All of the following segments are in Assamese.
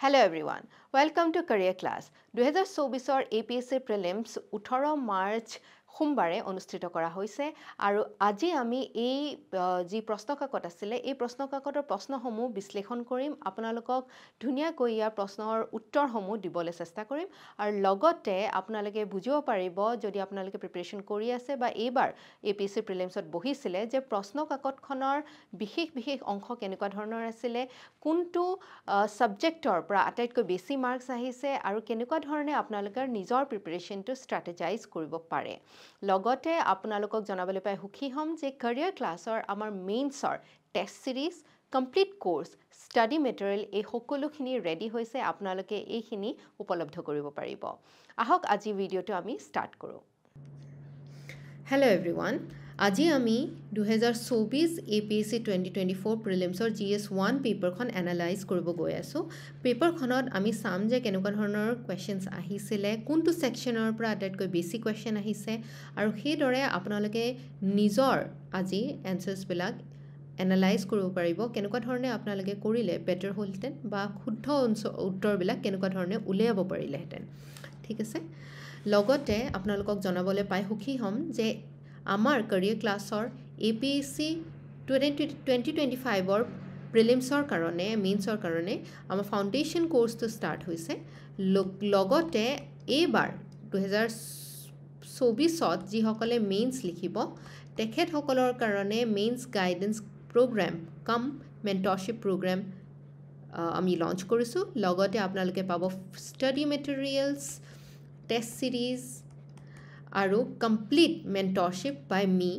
Hello everyone, welcome to Career Class. 2024 APSC Prelims 18 March সোমবাৰে অনুষ্ঠিত কৰা হৈছে আৰু আজি আমি এই যি প্ৰশ্নকাকত আছিল এই প্ৰশ্নকাকতৰ প্ৰশ্নসমূহ বিশ্লেষণ কৰিম আপোনালোকক ধুনীয়াকৈ ইয়াৰ প্ৰশ্নৰ উত্তৰসমূহ দিবলৈ চেষ্টা কৰিম আৰু লগতে আপোনালোকে বুজিব পাৰিব যদি আপোনালোকে প্ৰিপাৰেচন কৰি আছে বা এইবাৰ APSC প্ৰিলিমছত বহিছিলে যে প্ৰশ্নকাকতখনৰ বিশেষ অংশ কেনেকুৱা ধৰণৰ আছিল কোনটো সাবজেক্টৰ পৰা আটাইতকৈ বেছি মাৰ্কস আহিছে আৰু কেনেকুৱা ধৰণে আপোনালোকৰ নিজৰ প্ৰিপাৰেচনটো ষ্ট্ৰেটেজাইজ কৰিব পাৰে লগতে আপোনালোকক জনাবলৈ পাই সুখী হ'ম যে career ক্লাছৰ আমাৰ মেইনছৰ test series complete course study material এই সকলোখিনি ৰেডি হৈছে আপোনালোকে এইখিনি উপলব্ধ কৰিব পাৰিব আহক আজি ভিডিওটো আমি ষ্টাৰ্ট কৰোঁ হেল্ল' এভৰিৱান আজি আমি 2024 APSC 2024 প্ৰিলিমছৰ GS1 পেপাৰখন এনালাইজ কৰিব গৈ আছো পেপাৰখনত আমি চাম যে কেনেকুৱা ধৰণৰ কোৱেশ্চনছ আহিছিলে কোনটো সেকশনৰ পৰা আটাইতকৈ বেছি কোৱেশ্চন আহিছে আৰু সেইদৰে আপোনালোকে নিজৰ আজি এনসাৰ্ছ বিলাক এনালাইজ কৰিব পাৰিব কেনেকুৱা ধৰণে আপোনালোকে কৰিলে বেটাৰ হ'লহেঁতেন বা শুদ্ধ উত্তৰবিলাক কেনেকুৱা ধৰণে উলিয়াব পাৰিলেহেঁতেন ঠিক আছে লগতে আপোনালোকক জনাবলৈ পাই সুখী হ'ম যে আমাৰ career ক্লাছৰ APSC 2025 প্ৰিলিমছৰ কাৰণে মেইনছৰ কাৰণে আমাৰ ফাউণ্ডেশ্যন কোৰ্সটো ষ্টাৰ্ট হৈছে লগতে এইবাৰ 2024ত যিসকলে মেইনছ লিখিব তেখেতসকলৰ কাৰণে মেইনছ গাইডেন্স প্ৰগ্ৰাম কাম মেন্টৰশ্বিপ প্ৰগ্ৰাম আমি লঞ্চ কৰিছোঁ লগতে আপোনালোকে পাব ষ্টাডি মেটেৰিয়েলছ টেষ্ট সিৰিজ আৰু কমপ্লিট মেন্টৰশ্বিপ বাই মি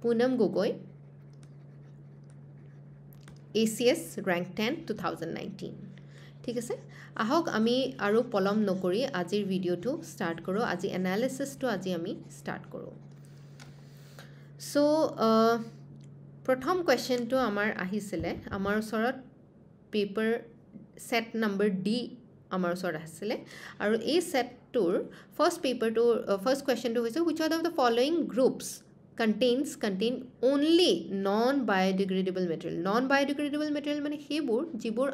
পুনম গগৈ ACS rank 10 2019 ঠিক আছে আহক আমি আৰু পলম নকৰি আজিৰ ভিডিওটো ষ্টাৰ্ট কৰোঁ আজি এনালাইসিসটো আজি আমি ষ্টাৰ্ট কৰোঁ সো প্ৰথম কোৱেশ্চনটো আমাৰ আহিছিলে আমাৰ ওচৰত পেপাৰ সেট নম্বৰ ডি আমাৰ ওচৰত আহিছিলে আৰু এই সেটটোৰ ফাৰ্ষ্ট কোৱেশ্চনটো হৈছে which of the following groups contain only non biodegradable material মানে সেইবোৰ যিবোৰ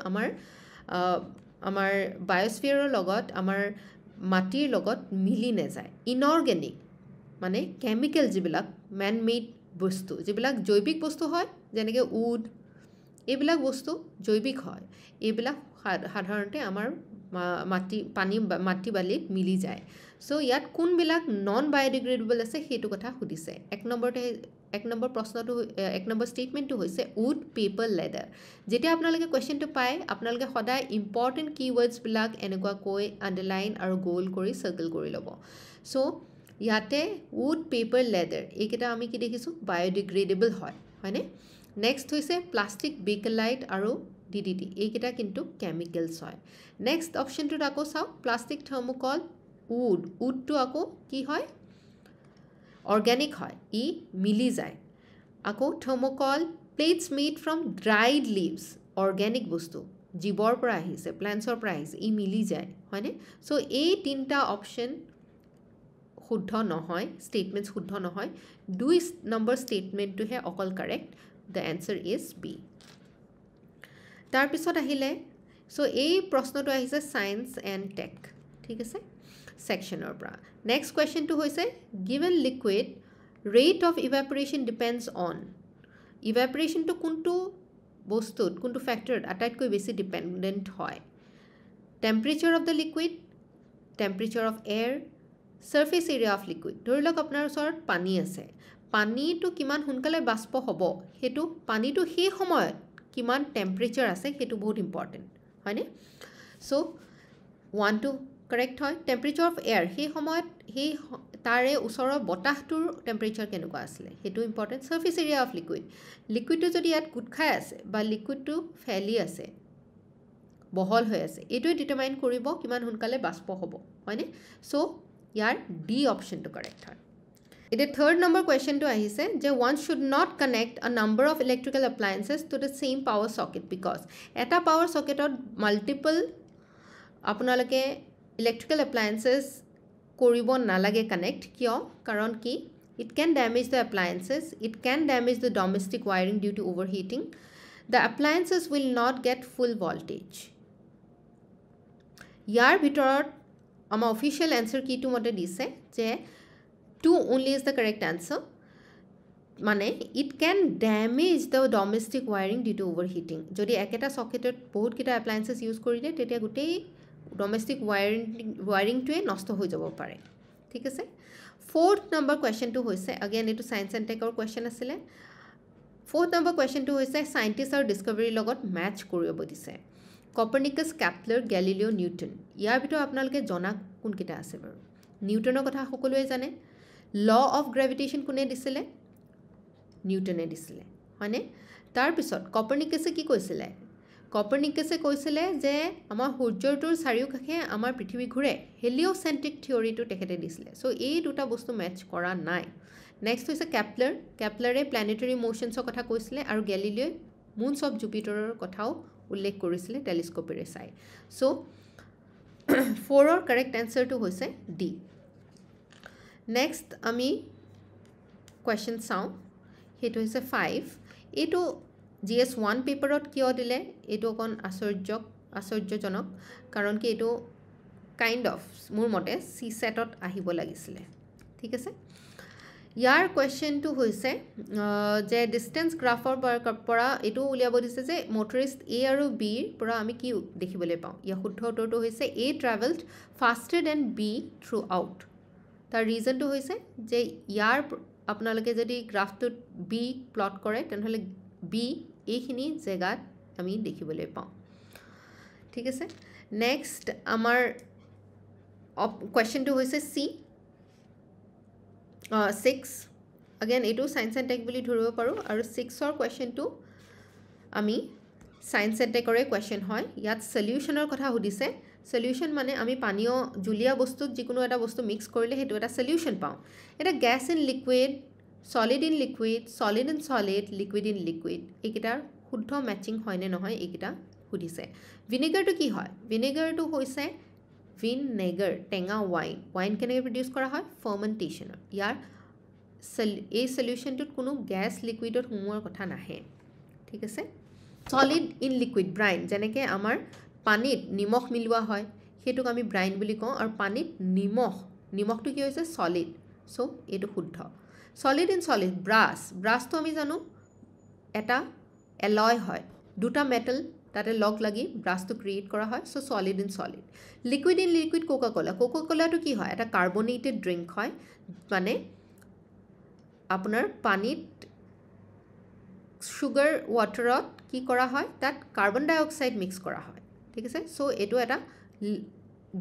আমাৰ বায়োস্ফিয়াৰৰ লগত আমাৰ মাটিৰ লগত মিলি নেযায় ইনঅৰ্গেনিক মানে কেমিক্যাল যিবিলাক ম্যান মেড বস্তু যিবিলাক জৈৱিক বস্তু হয় যেনেকৈ উড এইবিলাক বস্তু জৈৱিক হয় এইবিলাক সাধাৰণতে আমাৰ মাটি বালিত মিলি যায় সো ইয়াত কোনবিলাক নন বায়োডিগ্ৰেডেবল আছে সেইটো কথা সুধিছে এক নম্বৰ প্ৰশ্নটো এক নম্বৰ ষ্টেটমেন্টটো হৈছে উড পেপাৰ লেডাৰ যেতিয়া আপোনালোকে কোৱেশ্চনটো পায় আপোনালোকে সদায় ইম্পৰ্টেন্ট কিৱৰ্ডছ বিলাক এনেকুৱা কৈ আন্ডাৰলাইন আৰু গোল কৰি সাৰ্কেল কৰি ল'ব সো ইয়াতে উড পেপাৰ লেডাৰ এইকেইটা আমি কি দেখিছো বায়োডিগ্ৰেডেবল হয়নে নেক্সট হৈছে প্লাষ্টিক বেকেলাইট আৰু DDT এইকেইটা কিন্তু কেমিক্যালছ হয় নেক্সট অপশনটোত আকৌ চাও প্লাষ্টিক থাৰ্মোকল উডটো আকৌ কি হয় অৰ্গেনিক হয় ই মিলি যায় আকৌ thermocol plates made from dried leaves organic বস্তু জীৱৰ পৰা আহিছে প্লান্টছৰ পৰা আহিছে ই মিলি যায় হয়নে সো এই তিনটা অপশন শুদ্ধ নহয় স্টেটমেন্টস শুদ্ধ নহয় দুই নম্বৰ স্টেটমেন্টটোহে অকল correct the answer is B তাৰ পিছত আহিলে সো এই প্ৰশ্নটো আহিছে সায়েন্স এণ্ড টেক ঠিক আছে সেকশনৰ পৰা নেক্সট কোৱেশ্চনটো হৈছে given liquid rate of evaporation depends on evaporation to কোনটো বস্তুত কোনটো ফ্যাক্টৰত আটাইতকৈ বেছি ডিপেন্ডেন্ট হয় temperature of the liquid temperature of air surface area of liquid ধৰি লওক আপোনাৰ ওচৰত পানী আছে পানীটো কিমান সোনকালে বাষ্প হ'ব হেতু পানীটো সেই সময়ত কিমান টেম্পাৰেচাৰ আছে হেতু বহুত ইম্পৰ্টেন্ট হয়নে সো 1 to কাৰেক্ট হয় টেম্পাৰেচাৰ অফ এয়াৰ সেই সময়ত সেই তাৰে ওচৰৰ বতাহটোৰ টেম্পাৰেচাৰ কেনেকুৱা আছিল হেতু ইম্পৰ্টেন্ট সাৰফেস এৰিয়া অফ লিকুইডটো যদি ইয়াত কুট খাই আছে বা লিকুইডটো ফেলি আছে বহল হৈ আছে এটো ডিটাৰমাইন কৰিব কিমান সোনকালে বাষ্প হ'ব হয়নে সো ইয়াৰ ডি অপশনটো কাৰেক্ট হয় It is third number question to ahise je one should not connect a number of electrical appliances to the same power socket because eta power socket or multiple apunalake electrical appliances koribo nalage connect kyo karon ki it can damage the appliances it can damage the domestic wiring due to overheating the appliances will not get full voltage ইয়াৰ ভিতৰত আমাৰ অফিচিয়েল এনসাৰ কিটো মতে দিছে যে 2 only is the correct answer মানে it can damage the domestic wiring due to overheating যদি একেটা সকেটত বহুত কিটা এপ্লায়েন্সেস ইউজ কৰি দিয়ে তেতিয়া গোটেই ডমেষ্টিক ওয়াৰিংটোৱে নষ্ট হৈ যাব পাৰে ঠিক আছে fourth number question to হৈছে again এটো সায়েন্স এন্ড টেকৰ question আছিলে fourth number question to হৈছে সায়েন্টিষ্ট আৰু ডিস্কভাৰী লগত ম্যাচ কৰিব দিছে কপাৰ্নিকাছ কেপলাৰ গ্যালিলিও নিউটন ইয়াৰ ভিতৰত আপোনালোকে জনা কোন কিটা আছে বাৰু নিউটনৰ কথা সকলোৱে জানে ল অফ গ্ৰেভিটেশন কোনে দিছিলে নিউটনে দিছিলে হয়নে তাৰ পিছত কপাৰ্নিকাছে কি কৈছিলে কপাৰ্নিকাছে কৈছিলে যে আমাৰ সূৰ্যটোৰ চাৰিওকাষে আমাৰ পৃথিৱী ঘূৰে হেলিওসেন্ট্ৰিক থিওৰিটো তেখেতে দিছিলে সো এই দুটা বস্তু ম্যাচ কৰা নাই নেক্সট হৈছে কেপলাৰে প্ল্যানেটাৰী মোশনছৰ কথা কৈছিলে আৰু গ্যালিলিও মুনছ অফ জুপিটাৰৰ কথাও উল্লেখ কৰিছিলে টেলিস্কোপেৰে চাই সো 4 ৰ কাৰেক্ট আনসাৰটো হৈছে ডি নেক্সট আমি কোৱেশ্চন চাওঁ হেতু হৈছে 5 এটো GS1 পেপাৰত কিয় দিলে এটো অকন আশ্চৰ্যজনক কাৰণ কি এটো কাইন্ড অফ মোৰ মতে সি সেটত আহিব লাগিছিলে ঠিক আছে ইয়াৰ কোৱেশ্চনটো হৈছে যে ডিসটেন্স গ্ৰাফৰ পৰা এটো উলিয়াব দিছে যে মোটৰিষ্ট A আৰু B পৰা আমি কি দেখিবলৈ পাওঁ ইয়া শুদ্ধ উত্তৰটো হৈছে A traveled faster than B throughout তাৰ ৰিজনটো হৈছে যে ইয়াৰ আপোনালোকে যদি গ্ৰাফটো B প্লট কৰে তেনেহলে B এইখিনি জায়গাত আমি দেখিবলৈ পাওঁ ঠিক আছে নেক্সট আমাৰ কোৱেশ্চনটো হৈছে C 6 again এটো সায়েন্স এন্ড টেক বুলি ধৰিব পাৰো আৰু 6 ৰ কোৱেশ্চনটো আমি সায়েন্স এন্ড টেকৰে কোৱেশ্চন হয় ইয়াত সলিউশনৰ কথা সুধিছে সলিউশন মানে আমি পানীয় জুলিয়া বস্তুত যিকোনো এটা বস্তু মিক্স কৰিলে হেতু এটা সলিউশন পাওঁ এটা gas in liquid solid in liquid solid in solid liquid in liquid এইকেইটাৰ শুদ্ধ ম্যাচিং হয় নে নহয় এইকেইটা সুধিছে ভিনেগাৰটো কি হয় ভিনেগাৰটো হৈছে ভিনেগাৰ টেঙা ওয়াইন কেনেকৈ প্ৰডিউস কৰা হয় ফাৰ্মেন্টেশন ইয়াৰ এই সলিউশনটোত কোনো গ্যাস লিকুইডত হুমুৱাৰ কথা নাহে ঠিক আছে solid in liquid brine যেনেকৈ আমাৰ পানীত নিমখ মিলোৱা হয় হেতুক আমি ব্ৰাইন বুলি কওঁ আৰু পানীত নিমখটো কি হৈছে solid সো এটো শুদ্ধ solid in solid brass তো আমি জানো এটা alloy হয় দুটা মেটাল তাতে লগ লাগি brass তো ক্ৰিয়েট কৰা হয় so solid in solid liquid in liquid Coca-Cola তো কি হয় এটা কাৰ্বনেটেড ড্ৰিংক হয় মানে আপোনাৰ পানীত সুগাৰ ওয়াটাৰত কি কৰা হয় তাত কাৰ্বন ডাই অক্সাইড মিক্স কৰা হয় ঠিক আছে সো এটো এটা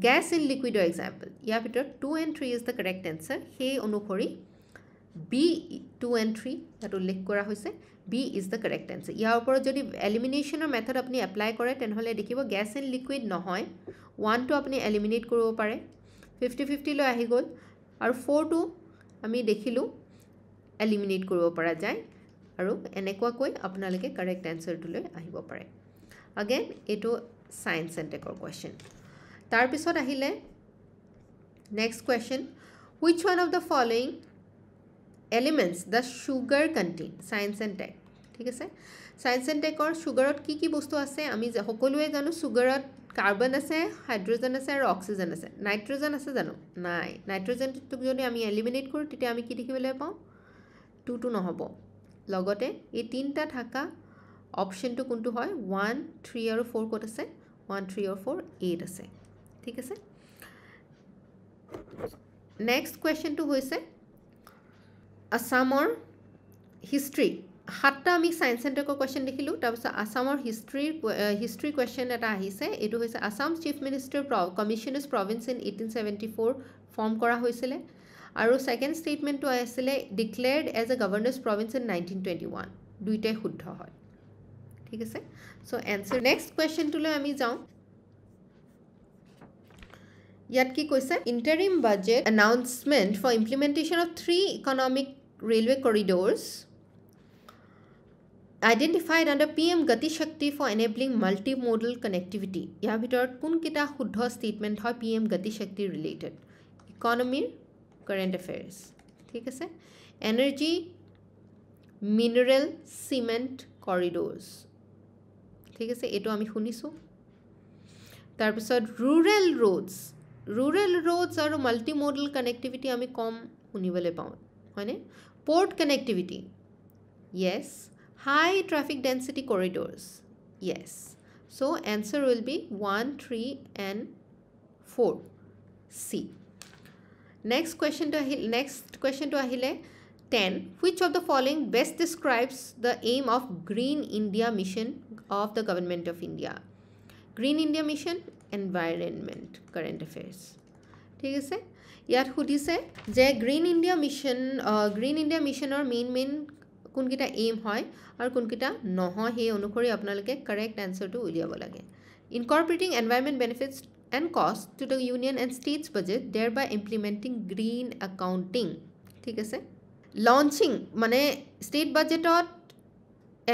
গ্যাস ইন লিকুইডৰ এক্সাম্পল ইয়াৰ ভিতৰত 2 and 3 is the correct answer সেই অনুসৰি B 2 and 3 that উল্লেখ কৰা হৈছে B is the correct answer ইয়াৰ ওপৰত যদি এলিমিনেশনৰ মেথড আপুনি এপ্লাই কৰে তেনেহলে দেখিব গ্যাস ইন লিকুইড নহয় 1 টো আপুনি এলিমিনেট কৰিব পাৰে 50-50 লৈ আহি গল আৰু 4 টো আমি দেখিলো এলিমিনেট কৰিব পৰা যায় আৰু এনেকুৱা কৈ আপোনালোকে কাৰেক্ট আনসাৰটো লৈ আহিব পাৰে अगेन এটো সায়েন্স এন্ড টেকৰ কোৱেশ্চন তাৰ পিছত আহিলে next question which one of the following elements the sugar contain science and tech ঠিক আছে science and tech or sugarত কি বস্তু আছে আমি সকলোৱে জানো sugarত কাৰ্বন আছে হাইড্ৰোজেন আছে আৰু অক্সিজেন আছে নাইট্ৰোজেন আছে জানো নাই নাইট্ৰোজেনটো যদি আমি এলিমিনেট কৰো তেতিয়া আমি কি দেখিবলৈ পাওঁ 2 নহব লগতে এই তিনটা থাকা অপশনটো কোনটো হয় 1 3 আৰু 4 কত আছে 1 3 আৰু 4 8 আছে ঠিক আছে নেক্সট কোৱেশ্চনটো হৈছে আসামৰ হিষ্ট্ৰী হাতটা আমি সায়েন্স সেন্টাৰৰ কোৱেশ্চন দেখিলো তাৰপিছত আসামৰ হিষ্ট্ৰী কোৱেশ্চন এটা আহিছে এটো হৈছে Assam chief minister commissioner's province in 1874 form কৰা হৈছিল আৰু সেকেন্ড ষ্টেটমেন্টটো আছিল declared as a governor's province in 1921 দুইটাই শুদ্ধ হয় ঠিক আছে সো আনসাৰ নেক্সট কোৱেশ্চনটো লৈ আমি যাওঁ ইয়াত কি কৈছে interim budget announcement for implementation of 3 economic railway corridors identified under PM Gati Shakti for enabling multimodal connectivity ইয়াৰ ভিতৰত কোন কিটা শুদ্ধ ষ্টেটমেন্ট হয় PM Gati Shakti related economy current affairs ঠিক আছে energy mineral cement corridors ঠিক আছে এটো আমি শুনিছো তাৰপিছত rural roads আৰু multimodal connectivity আমি কম শুনিবলৈ পাওঁ হয়নে port connectivity yes high traffic density corridors yes so answer will be 1 3 and 4 C next question to ahile 10 which of the following best describes the aim of green india mission of the government of india green india mission environment current affairs ঠিক আছে ইয়াত সুধিছে যে গ্ৰীণ ইণ্ডিয়া মিছনৰ মেইন কোনকেইটা এইম হয় আৰু কোনকেইটা নহয় সেই অনুসৰি আপোনালোকে কাৰেক্ট আনসাৰটো উলিয়াব লাগে incorporating environment benefits and cost to the union and states budget thereby implementing green accounting ঠিক আছে launching মানে state budgetত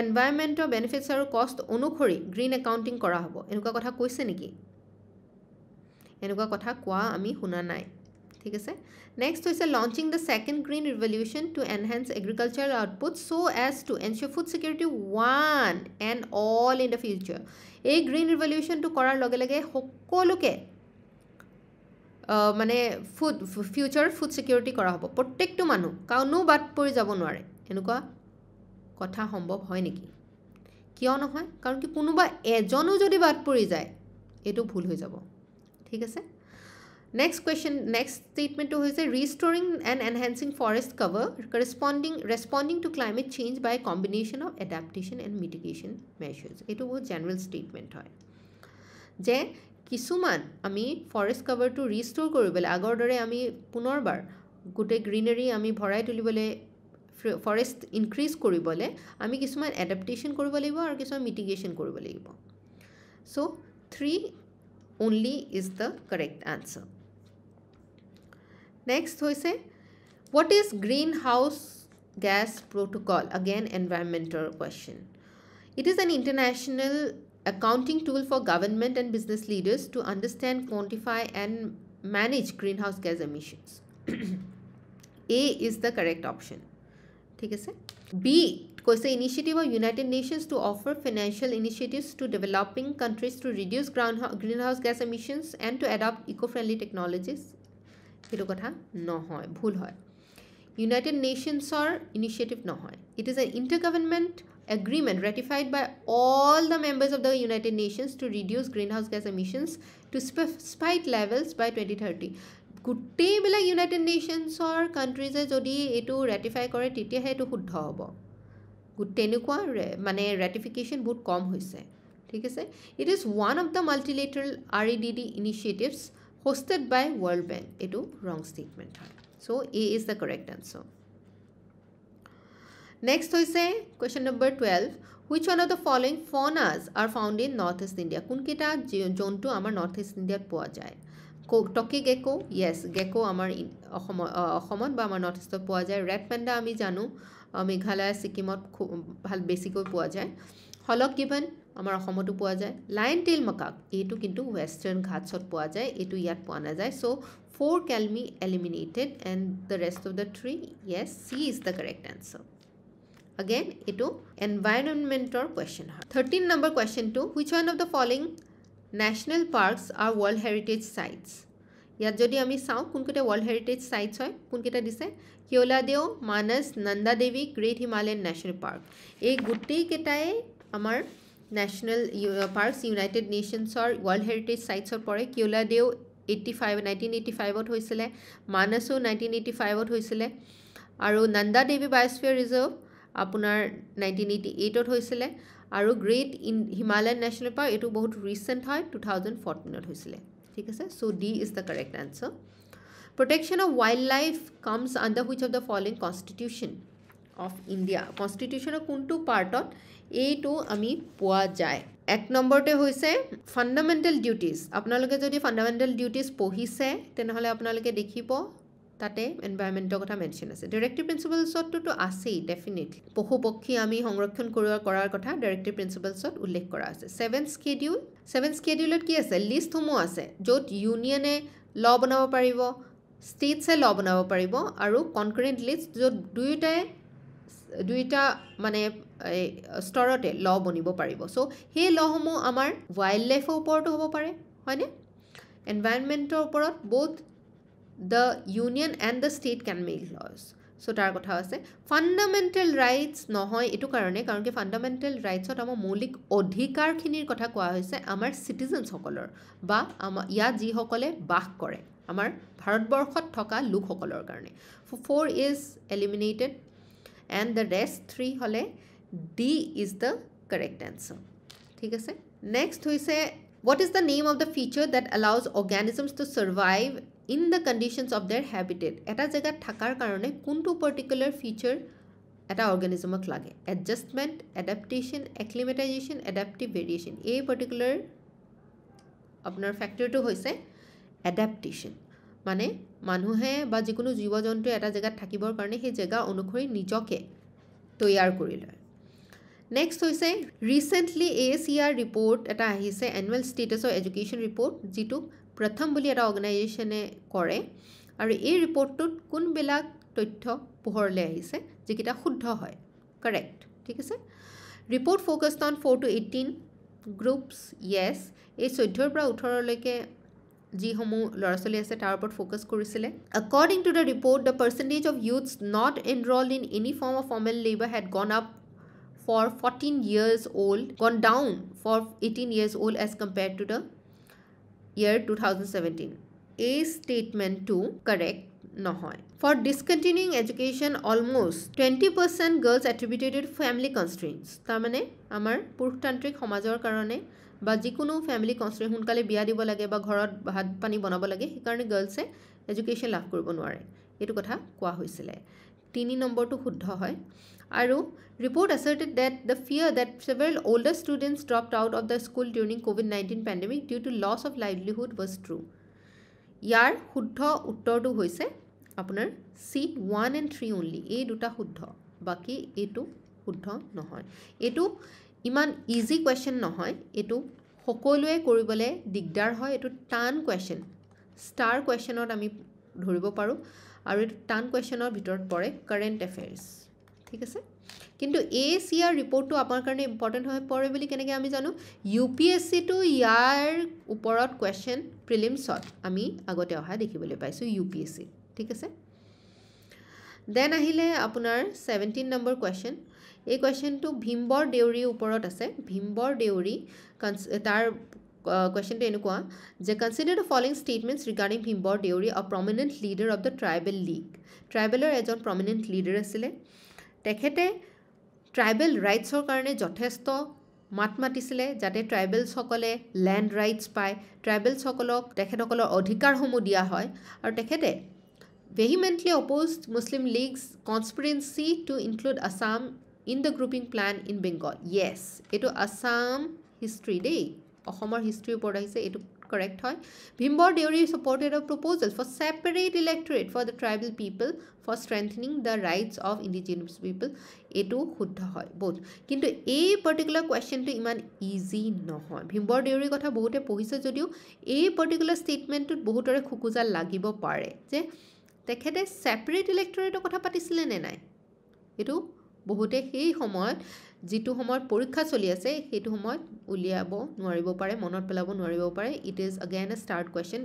environmental benefits আৰু cost অনুসৰি green accounting কৰা হ'ব এনেকুৱা কথা কৈছে নেকি এনেকুৱা কথা কোৱা আমি শুনা নাই ঠিক আছে next হৈছে launching the second green revolution to enhance agricultural output so as to ensure food security one and all in the future এই গ্ৰীণ ৰিভলিউশ্যনটো কৰাৰ লগে লগে সকলোকে মানে ফিউচাৰ ফুড সিকিউৰিটি কৰা হ'ব প্ৰত্যেকটো মানুহ কাউনো বাদ পৰি যাব নোৱাৰে এনেকুৱা কথা সম্ভৱ হয় নেকি কিয় নহয় কাৰণ কি কোনোবা এজনো যদি বাদ পৰি যায় এটো ভুল হৈ যাব ঠিক আছে next statement to is restoring and enhancing forest cover responding to climate change by a combination of adaptation and mitigation measures eto bahut general statement hoy je kisuman ami forest cover to restore koribole agor dore ami punorbar gote greenery ami bhorai tulibole forest increase koribole ami kisuman adaptation koribole libo aru kisuman mitigation koribole libo so 3 only is the correct answer next hoise what is greenhouse gas protocol again environmental question it is an international accounting tool for government and business leaders to understand quantify and manage greenhouse gas emissions A is the correct option ठीक है B कोई initiative of United Nations to offer financial initiatives to developing countries to reduce greenhouse gas emissions and to adopt eco-friendly technologies এটো কথা নহয় ভুল হয় United Nations or initiative নহয় it is an intergovernment agreement ratified by all the members of the United Nations to reduce greenhouse gas emissions to specified levels by 2030 গুটেই Bella United Nations or countries যদি এটো ratify কৰে তেতিয়াহে এটো শুদ্ধ হ'ব গুটেনেকুৱা মানে ratification বহুত কম হৈছে ঠিক আছে it is one of the multilateral REDD initiatives hosted by World Bank etu wrong statement hai so A is the correct answer next hoise question number 12 which one of the following faunas are found in northeast India kun kita jontu amar northeast India poa jay toki gecko yes gecko amar অসমত বা আমাৰ নৰ্থ ইষ্টত পোৱা যায় ৰেড পেণ্ডা আমি জানো মেঘালয় সিকিমত ভাল বেছিকৈ পোৱা যায় হলক গিভন আমাৰ অসমতো পোৱা যায় লায়ন টেইল মকাক এটো কিন্তু ওয়েস্টাৰ্ন ঘাটছত পোৱা যায় এটো ইয়াত পোৱা না যায় so 4 can be eliminated and the rest of the 3 yes C is the correct answer again eto environmental question 13 number question 2 which one of the following national parks are world heritage sites ইয়াত যদি আমি চাও কোনকেটা world heritage sites হয় কোনকেটা দিছে কিওলাদেও মানস নন্দা দেৱী গ্ৰেট হিমালয়ান ন্যাশনাল পাৰ্ক এই গুটেই কেটাই আমাৰ national parks united nations or world heritage sites or pore kioladew 1985 ot hoisile manaso 1985 ot hoisile aru nanda devi biosphere reserve apunar 1988 ot hoisile aru great in himalayan national park etu bahut recent hoy 2014 ot hoisile thik ase so D is the correct answer protection of wildlife comes under which of the following constitution of India constitution of kuntu part ot এইটো আমি পোৱা যায় এক নম্বৰতে হৈছে ফান্ডামেন্টাল ডিউটিজ আপোনালোকে যদি ফান্ডামেন্টাল ডিউটিজ পঢ়িছে তেনেহলে আপোনালোকে দেখিব তাতে এনভায়ৰনমেন্টৰ কথা মেনশন আছে ডাইৰেক্টিভ প্ৰিন্সিপলছত তো আছেই ডেফিনেটলি পশুপক্ষী আমি সংৰক্ষণ কৰাৰ কথা ডাইৰেক্টিভ প্ৰিন্সিপলছত উল্লেখ কৰা আছে 7 স্কেডিউলত কি আছে লিষ্ট সমূহ আছে য'ত ইউনিয়নে ল বনাব পাৰিব ষ্টেটছে ল বনাব পাৰিব আৰু কনকাৰেন্ট লিষ্ট য'ত দুইটা মানে স্তৰতে ল বনিব পাৰিব সো হে ল সমূহ আমাৰ ওয়াইল্ড লাইফৰ ওপৰতো হ'ব পাৰে হয়নে এনভাইৰনমেণ্টৰ ওপৰত both the union and the state can make laws so তাৰ কথা আছে ফাণ্ডামেণ্টেল ৰাইটছ নহয় এইটো কাৰণে কাৰণ কি ফাণ্ডামেণ্টেল ৰাইটছত আমাৰ মৌলিক অধিকাৰখিনিৰ কথা কোৱা হৈছে আমাৰ চিটিজেনসকলৰ বা আমাৰ ইয়াত যিসকলে বাস কৰে আমাৰ ভাৰতবৰ্ষত থকা লোকসকলৰ কাৰণে 4 is eliminated and the rest 3 হলে D is the correct answer ঠিক আছে next হৈছে what is the name of the feature that allows organisms to survive in the conditions of their habitat এটা জায়গাত থাকাৰ কাৰণে কোনটো particular feature এটা organismক লাগে adjustment adaptation acclimatization adaptive variation এই particular আপোনাৰ ফ্যাক্টৰটো হৈছে adaptation মানে মানুহে বা যিকোনো জীৱ-জন্তু এটা জায়গাত থাকিবৰ কাৰণে সেই জায়গা অনুসৰি নিজকে তৈয়াৰ কৰি লয় নেক্সট হৈছে ৰিসেন্টলি ACR ৰিপোৰ্ট এটা আহিছে annual status of education report যিটো প্ৰথম বুলি এটা অৰ্গেনাইজেশ্যনে কৰে আৰু এই ৰিপোৰ্টটোত কোনবিলাক তথ্য পোহৰলৈ আহিছে যিকেইটা শুদ্ধ হয় কাৰেক্ট ঠিক আছে report focused on 4 to 18 groups yes এই 14 পৰা 18 লৈকে যিসমূহ ল'ৰা ছোৱালী আছে তাৰ ওপৰত ফ'কাছ কৰিছিলে according to the report the percentage of youths not enrolled in any form of formal labor had gone up for 14 years old gone down for 18 years old as compared to the year 2017 a statement to correct নহয় for discontinuing education almost 20% girls attributed family constraints তাৰ মানে আমাৰ পুৰুষতান্ত্ৰিক সমাজৰ কাৰণে বা যিকোনো ফ্যামিলি কনষ্ট্ৰেইন হুনকালে বিয়া দিব লাগে বা ঘৰত ভাত পানী বনাব লাগে সেইকাৰণে গাৰ্লছে এডুকেশ্যন লাভ কৰিব নোৱাৰে এইটো কথা কোৱা হৈছিলে 3 নম্বৰটো শুদ্ধ হয় আৰু report asserted that the fear that several older students dropped out of the school during COVID-19 pandemic due to loss of livelihood was true ইয়াৰ শুদ্ধ উত্তৰটো হৈছে আপোনাৰ C 1 and 3 only এই দুটা শুদ্ধ বাকি এটো শুদ্ধ নহয় এটো ইমান ইজি কোৱেশ্চন নহয় এটো সকলোৱে কৰিবলে দিগদাৰ হয় এটো টান কোৱেশ্চন ষ্টাৰ কোৱেশ্চনত আমি ধৰিব পাৰো আৰু এটো টান কোৱেশ্চনৰ ভিতৰত পৰে কাৰেন্ট এফেয়াৰ্স ঠিক আছে কিন্তু ACR ৰিপোৰ্টটো আপোনাৰ কাৰণে ইম্পৰ্টেন্ট হৈ পৰে বুলি কেনেকৈ আমি জানো UPSC টো ইয়াৰ ওপৰত কোৱেশ্চন প্ৰিলিমছত আমি আগতে অহা দেখিবলৈ পাইছো UPSC ঠিক আছে দেন আহিলে আপোনাৰ 17 নম্বৰ কোৱেশ্চন এই কোৱেশ্চনটো ভীমবৰ দেউৰীৰ ওপৰত আছে ভীমবৰ দেউৰী তাৰ কোৱেশ্চনটো এনেকুৱা যে consider the following statements regarding Bhimbor Deori a prominent leader of the tribal league ট্ৰাইবেলৰ এজন প্ৰমিনেন্ট লিডাৰ আছিল তেখেতে ট্ৰাইবেল ৰাইটছৰ কাৰণে যথেষ্ট মাত মাতিছিলে যাতে ট্ৰাইবেলসকলে ল্যান্ড ৰাইটছ পায় ট্ৰাইবেলসকলক তেখেতসকলৰ অধিকাৰসমূহ দিয়া হয় আৰু তেখেতে vehemently opposed Muslim League's conspiracy to include Assam in the grouping plan in Bengal. Yes, eto Assam history day. Ahomar history upor ahise eto correct hoy. Bhimbor Deori supported a proposal for separate electorate for the tribal people for strengthening the rights of indigenous people. Eto shuddha hoy both. Kintu ei particular question to iman easy nohoy. Bhimbor Deori kotha bohote pohise jodio ei particular statement tut bohotore khukujal lagibo pare je তেখেতে সেপাৰেট ইলেক্টৰেটৰ কথা পাতিছিলে নে নাই এটো বহুতে সেই সময়ত যেটো সময়ত পৰীক্ষা চলি আছে হেতু সময়ত উলিয়াব নোৱাৰিব পাৰে মনত পেলাব নোৱাৰিব পাৰে it is again a start question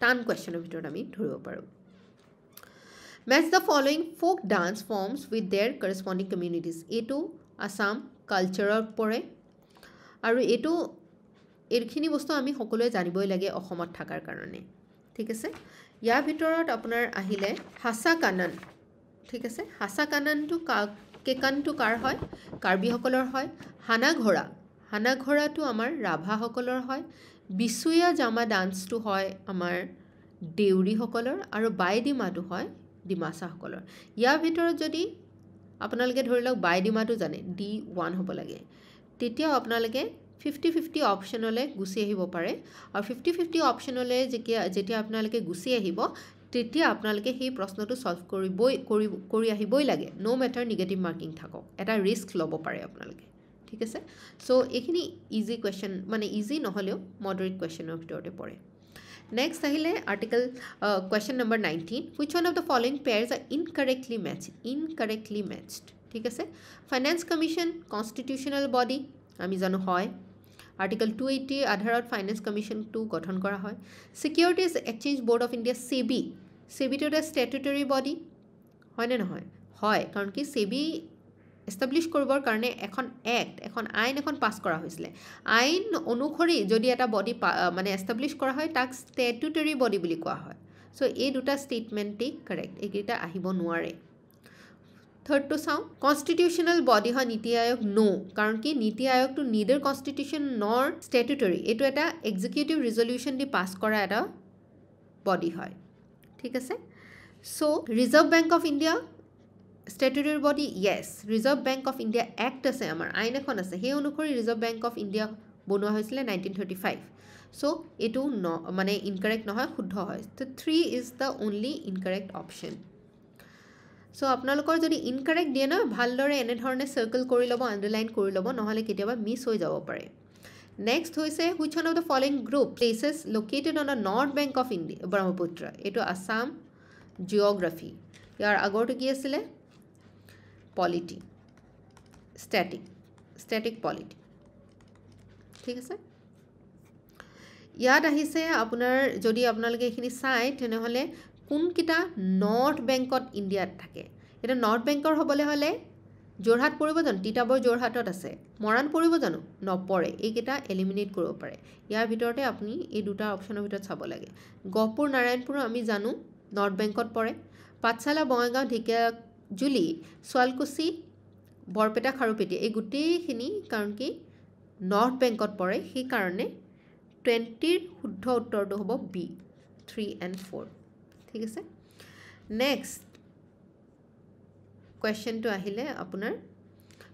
টান কোৱেশ্চনৰ ভিতৰত আমি ধৰিব পাৰো match the following folk dance forms with their corresponding communities এটো আসাম কালচাৰৰ পৰে আৰু এটো এৰখিনি বস্তু আমি সকলোৱে জানিবই লাগে অসমত থাকাৰ কাৰণে ঠিক আছে ইয়াৰ ভিতৰত আপোনাৰ আহিলে হাসা কানন ঠিক আছে হাসা কাননটো কেকানটো কাৰ হয় কাৰ্বি সকলৰ হয় হানা ঘোড়াটো আমাৰ ৰাভা সকলৰ হয় বিসুয়া জামা ডান্সটো হয় আমাৰ দেউৰী সকলৰ আৰু বাইডিমাটো হয় ডিমাসা সকলৰ ইয়াৰ ভিতৰত যদি আপোনালোকে ধৰি লওক বাইডিমাটো জানে D1 হ'ব লাগে তেতিয়া আপোনালোকে 50-50 অপশনলে গুছি আহিব পাৰে আৰু 50-50 অপশনলে যেতিয়া আপোনালোকে গুছি আহিব তেতিয়া আপোনালোকে সেই প্ৰশ্নটো সলভ কৰি আহিবই লাগে নো ম্যাটাৰ নেগেটিভ মাৰ্কিং থাকক এটা ৰিস্ক ল'ব পাৰে আপোনালোকে ঠিক আছে সো এখিনি ইজি কোৱেশ্চন মানে ইজি নহলেও মডাৰেট কোৱেশ্চনৰ ভিতৰতে পৰে নেক্সট আহিলে article question number 19 which one of the following pairs are incorrectly matched ঠিক আছে ফাইনান্স কমিশন কনস্টিটিউশনাল বডি আমি জানো হয় আৰ্টিকল 280 আধাৰত ফাইনেন্স কমিশ্যনটো গঠন কৰা হয় securities exchange board of India SEBI সেবিটো এটা ষ্টেটুটৰী বডি হয়নে নহয় হয় কাৰণ কি সেবি এষ্টাব্লিছ কৰিবৰ কাৰণে এখন আইন পাছ কৰা হৈছিলে আইন অনুসৰি যদি এটা বডি মানে এষ্টাব্লিছ কৰা হয় তাক ষ্টেটুটৰী বডি বুলি কোৱা হয় চ' এই দুটা ষ্টেটমেণ্টেই কাৰেক্ট এইকেইটা আহিব নোৱাৰে থাৰ্ডটো চাওঁ কনষ্টিটিউশ্যনেল বডি হয় নীতি আয়োগ কাৰণ কি নীতি আয়োগটো নিডাৰ কনষ্টিটিউশ্যন নৰ ষ্টেটুটৰী এইটো এটা এক্সিকিউটিভ ৰিজলিউশ্যন দি পাছ কৰা এটা বডি হয় ঠিক আছে so' reserve bank of India statutory body yes reserve bank of India act আছে আমাৰ আইন এখন আছে সেই অনুসৰি ৰিজাৰ্ভ বেংক অফ ইণ্ডিয়া বনোৱা হৈছিলে 1935 চ' এইটো মানে ইনকাৰেক্ট নহয় শুদ্ধ হয় ত' 3 is the only incorrect option so' আপোনালোকৰ যদি ইনকাৰেক্ট দিয়ে ন ভালদৰে এনেধৰণে চাৰ্কেল কৰি ল'ব আণ্ডাৰলাইন কৰি ল'ব নহ'লে কেতিয়াবা মিছ হৈ যাব পাৰে নেক্সট হৈছে which one of the following group places located on the north bank of India Brahmaputra এইটো আছাম জিঅ'গ্ৰাফি ইয়াৰ আগৰটো কি আছিলে পলিটি ষ্টেটিক পলিটি ঠিক আছে ইয়াত আহিছে আপোনাৰ যদি আপোনালোকে এইখিনি চাই তেনেহ'লে কোনকেইটা নৰ্থ বেংকত ইণ্ডিয়াত থাকে এটা নৰ্থ বেংকৰ হ'বলৈ হ'লে যোৰহাট পৰিব জানো তিতাবৰ যোৰহাটত আছে মৰাণ পৰিব জানো নপৰে এইকেইটা এলিমিনেট কৰিব পাৰে ইয়াৰ ভিতৰতে আপুনি এই দুটা অপশ্যনৰ ভিতৰত চাব লাগে গহপুৰ নাৰায়ণপুৰ আমি জানো নৰ্থ বেংকত পৰে পাঠশালা বঙাইগাঁও ঢেকীয়াজুলি শুৱালকুছি বৰপেটা খাৰুপেটীয়া এই গোটেইখিনি কাৰণ কি নৰ্থ বেংকত পৰে সেইকাৰণে 20ৰ শুদ্ধ উত্তৰটো হ'ব বি 3 and 4 ঠিক আছে নেক্সট কুৱেশ্যনটো আহিলে আপোনাৰ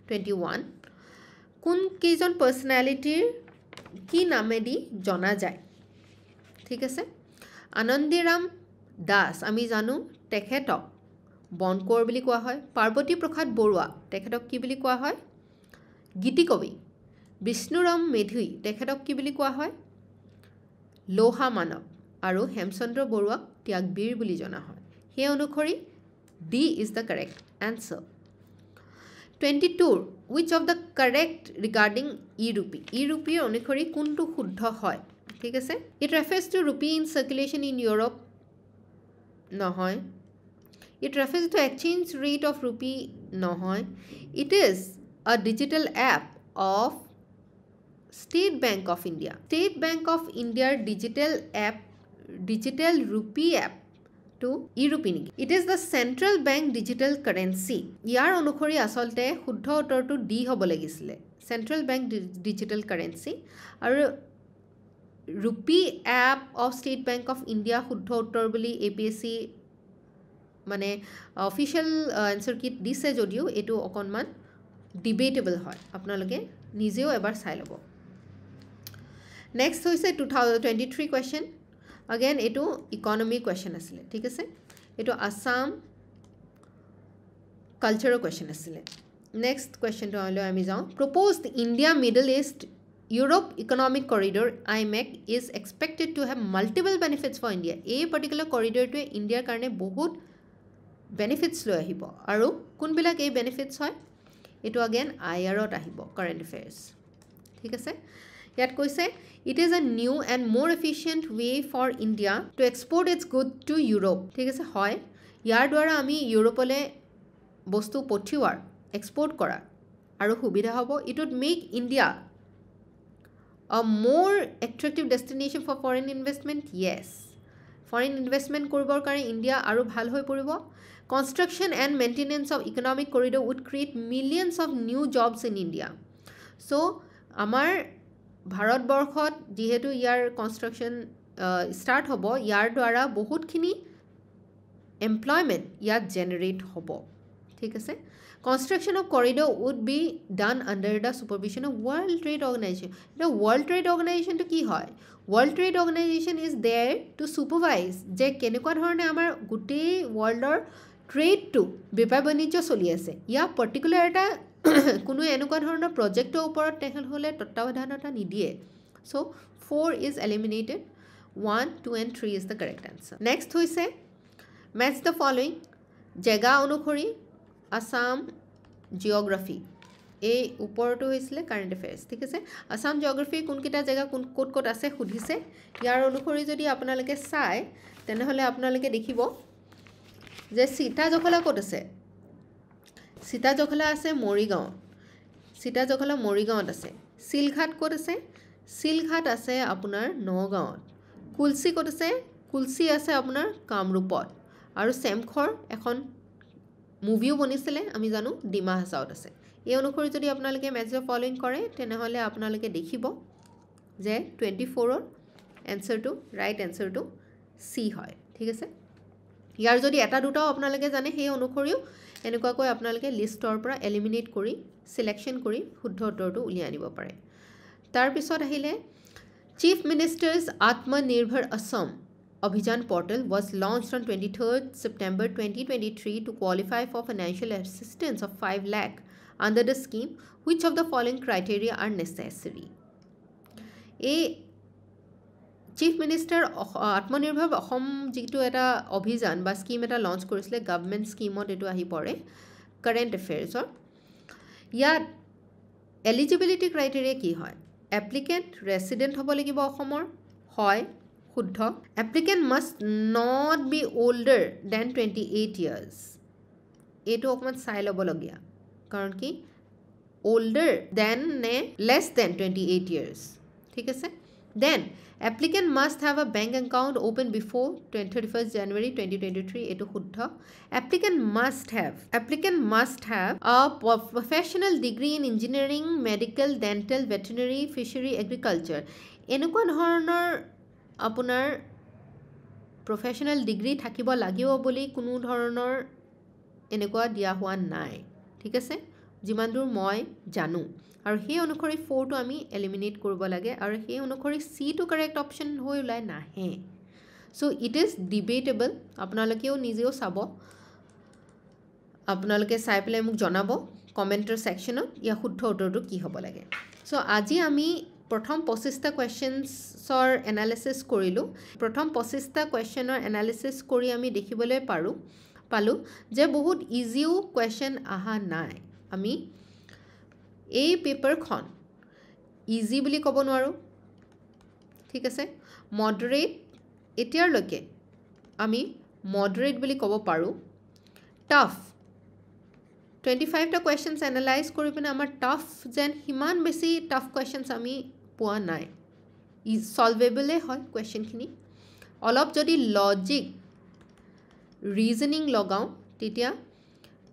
21 কোন কেইজন পাৰ্চনেলিটিৰ কি নামেদি জনা যায় ঠিক আছে আনন্দীৰাম দাস আমি জানো তেখেতক বনকোঁৱৰ বুলি কোৱা হয় পাৰ্বতী প্ৰসাদ বৰুৱা তেখেতক কি বুলি কোৱা হয় গীতিকবি বিষ্ণুৰাম মেধি তেখেতক কি বুলি কোৱা হয় লৌহা মানৱ আৰু হেমচন্দ্ৰ বৰুৱাক ত্যাগবীৰ বুলি জনা হয় সেই অনুসৰি D is the correct answer 22 which of the correct regarding e-rupee অনুসৰি কোনটো শুদ্ধ হয় ঠিক আছে it refers to rupee in circulation in Europe নহয় it refers to exchange rate of rupee নহয় it is a digital app of State Bank of India digital rupee app to e-rupee নেকি it is the central bank digital currency ইয়াৰ অনুসৰি আসলতে শুদ্ধ উত্তৰটো ডি হ'ব লাগিছিলে central bank digital currency আৰু rupee app of State Bank of India শুদ্ধ উত্তৰ বুলি APSC মানে অফিচিয়েল আনসাৰ কিট দিছে যদিও এটো অকনমান ডিবেটেবল হয় আপোনালোকে নিজেও এবাৰ চাই ল'ব নেক্সট হৈছে 2023 কোৱেশ্চন again এটো ইকোনমি কোৱেশ্চন আছিল ঠিক আছে এটো আসাম কালচাৰৰ কোৱেশ্চন আছিল নেক্সট কোৱেশ্চনটো হলো আমি যাও proposed India Middle East Europe Economic Corridor IMEC is expected to have multiple benefits for India এই particular corridor to India কাৰণে বহুত benefits লৈ আহিব আৰু কোনবিলাক এই benefits হয় এটো again IR ত আহিব current affairs ঠিক আছে ইয়াত কৈছে it is a new and more efficient way for India to export its goods to Europe ঠিক আছে হয় ইয়াৰ দ্বাৰা আমি ইউৰোপলে বস্তু পঠিওৱাৰ এক্সপোৰ্ট কৰা আৰু সুবিধা হ'ব it would make India a more attractive destination for foreign investment yes foreign investment কৰিবৰ কাৰণে ইণ্ডিয়া আৰু ভাল হৈ পৰিব construction and maintenance of economic corridor would create millions of new jobs in India so আমাৰ ভাৰতবৰ্ষত যেহেতু ইয়াৰ কনষ্ট্ৰাকচন স্টাৰ্ট হ'ব ইয়াৰ দ্বাৰা বহুতখিনি এমপ্লয়মেন্ট ইয়াত জেনাৰেট হ'ব ঠিক আছে construction of corridor would be done under the supervision of World Trade Organization the World Trade Organization to কি হয় World Trade Organization is there to supervise যে কেনেকুৱা ধৰণে আমাৰ গোটেই ওয়াৰ্ল্ডৰ ট্ৰেড টু বেপাৰ বাণিজ্য চলি আছে ইয়া পাৰ্টিকুলাৰ এটা কোনো এনেকুৱা ধৰণৰ প্ৰজেক্টৰ ওপৰত তেখেত হলে তত্ত্বাৱধানতা নিদিয়ে so 4 is eliminated 1 2 and 3 is the correct answer next হৈছে match the following জেগা অনুসৰি আসাম জিওগ্ৰাফি এই ওপৰটো হৈছিলে কাৰেণ্ট এফেয়াৰ্স ঠিক আছে আসাম জিওগ্ৰাফি কোনকিটা জায়গা কোট কোট আছে সুধিছে ইয়াৰ অনুসৰি যদি আপোনালোকে চাই তেনেহলে আপোনালোকে দেখিব যে সীতা জখলা কোট আছে সীতা জখলা আছে মৰিগাঁও সীতা জখলা মৰিগাঁৱত আছে সিলঘাট কোট আছে সিলঘাট আছে আপোনাৰ নগাঁৱত কুলসি কোট আছে কুলসি আছে আপোনাৰ কামৰূপত আৰু সেমখৰ এখন মুভিও বনিছিলে আমি জানো ডিমা হাছাওত আছে এই অনুসৰি যদি আপোনালোকে মেথড ফলোইং কৰে তেনেহলে আপোনালোকে দেখিব যে 24 ৰ এনসাৰটো ৰাইট এনসাৰটো সি হয় ঠিক আছে ইয়াৰ যদি এটা দুটাও আপোনালোকে জানে সেই অনুসৰিও এনেকুৱাকৈ আপোনালোকে লিষ্টৰ পৰা এলিমিনেট কৰি সিলেকশন কৰি শুদ্ধ উত্তৰটো উলিয়াই আনিব পাৰে তাৰ পিছত আহিলে চিফ মিনিষ্টাৰ্স আত্মনিৰ্ভৰ Assam Abhijan portal was launched on 23rd September 2023 to qualify for financial assistance of 5 lakh under the scheme. Which of the following criteria are necessary? A Chief Minister Atmanirbhar Assam jitu eta abhijan ba scheme eta launch korisile government scheme ot etu ahi pore current affairs or ya eligibility criteria ki hoy applicant resident hobo lagibo Assamor hoy শুদ্ধ applicant must not be older than 28 years এটো অকমান চাই লব লগিয়া কাৰণ কি older than নে less than 28 years ঠিক আছে then applicant must have a bank account open before 31st January 2023 এটো শুদ্ধ applicant must have a professional degree in engineering medical dental veterinary fishery agriculture এনেকুৱা ধৰণৰ আপোনাৰ প্ৰফেশনাল ডিগ্ৰী থাকিব লাগিব বুলি কোনো ধৰণৰ এনেকুৱা দিয়া হোৱা নাই ঠিক আছে যিমান দূৰ মই জানো আৰু সেই অনুসৰি 4 টো আমি এলিমিনেট কৰিব লাগে আৰু সেই অনুসৰি সি টো কাৰেক্ট অপচন হৈ উলাই নাহে সো ইট ইজ ডিবেটেবল আপোনালোকেও নিজেও চাব আপোনালোকে চাই পেলাই মোক জনাব কমেন্টৰ সেকশনত ইয়া শুদ্ধ উত্তৰটো কি হ'ব লাগে সো আজি আমি প্ৰথম 25টা কোৱেশ্চনছৰ এনালাইসিস কৰিলো প্ৰথম 25টা কোৱেশ্চনৰ এনালাইসিস কৰি আমি দেখিবলৈ পালো যে বহুত ইজিও কোৱেশ্চন আহা নাই আমি এই পেপাৰখন ইজি বুলি ক'ব নোৱাৰো ঠিক আছে মডাৰেট এতিয়াৰ লৈকে আমি মডাৰেট বুলি ক'ব পাৰো টাফ 25 টা কোৱেশ্চনছ এনালাইজ কৰি পিনে আমাৰ টাফ যেন হিমান বেছি টাফ কোৱেশ্চনছ আমি পোৱা নাই ই সলভেবল হয় কোৱেশ্চনখিনি অলপ যদি লজিক ৰিজনিং লগাও তেতিয়া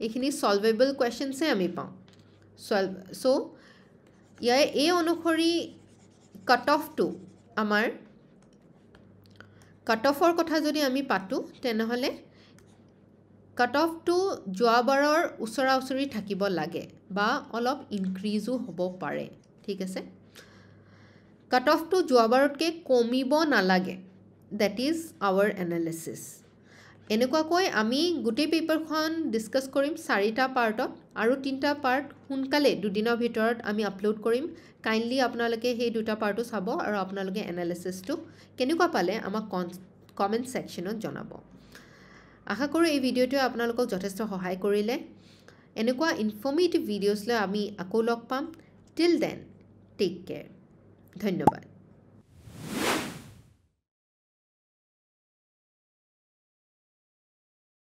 এইখিনি সলভেবল কোৱেশ্চনছে আমি পাওঁ সো ইয়াৰ এই অনুসৰি কাট অফটো আমাৰ কাট অফৰ কথা যদি আমি পাতো তেনেহলে কাট অফ টু যোৱাবাৰৰ উছৰা উছৰি থাকিব লাগে বা অলপ ইনক্ৰিজও হ'ব পাৰে ঠিক আছে কাট অফ টু যোৱাবাৰতকে কমিব নালাগে দ্যাট ইজ আৱাৰ এনালাইসিস এনেকুৱাকৈ আমি গোটেই পেপাৰখন ডিসকাস কৰিম 4টা পাৰ্টত আৰু 3টা পাৰ্ট সোনকালে দুদিনৰ ভিতৰত আমি আপলোড কৰিম কাইন্ডলি আপোনালোকে সেই দুটা পাৰ্টও চাব আৰু আপোনালোকে এনালাইসিসটো কেনেকুৱা পালে আমাক কমেন্ট সেকশনত জনাব আশা কৰো এই ভিডিওটো আপোনালোকক যথেষ্ট সহায় কৰিলে এনেকুৱা ইনফৰ্মেটিভ ভিডিওছ লৈ আমি আকৌ লগ পাম টিল দেন টেক কেয়াৰ ধন্যবাদ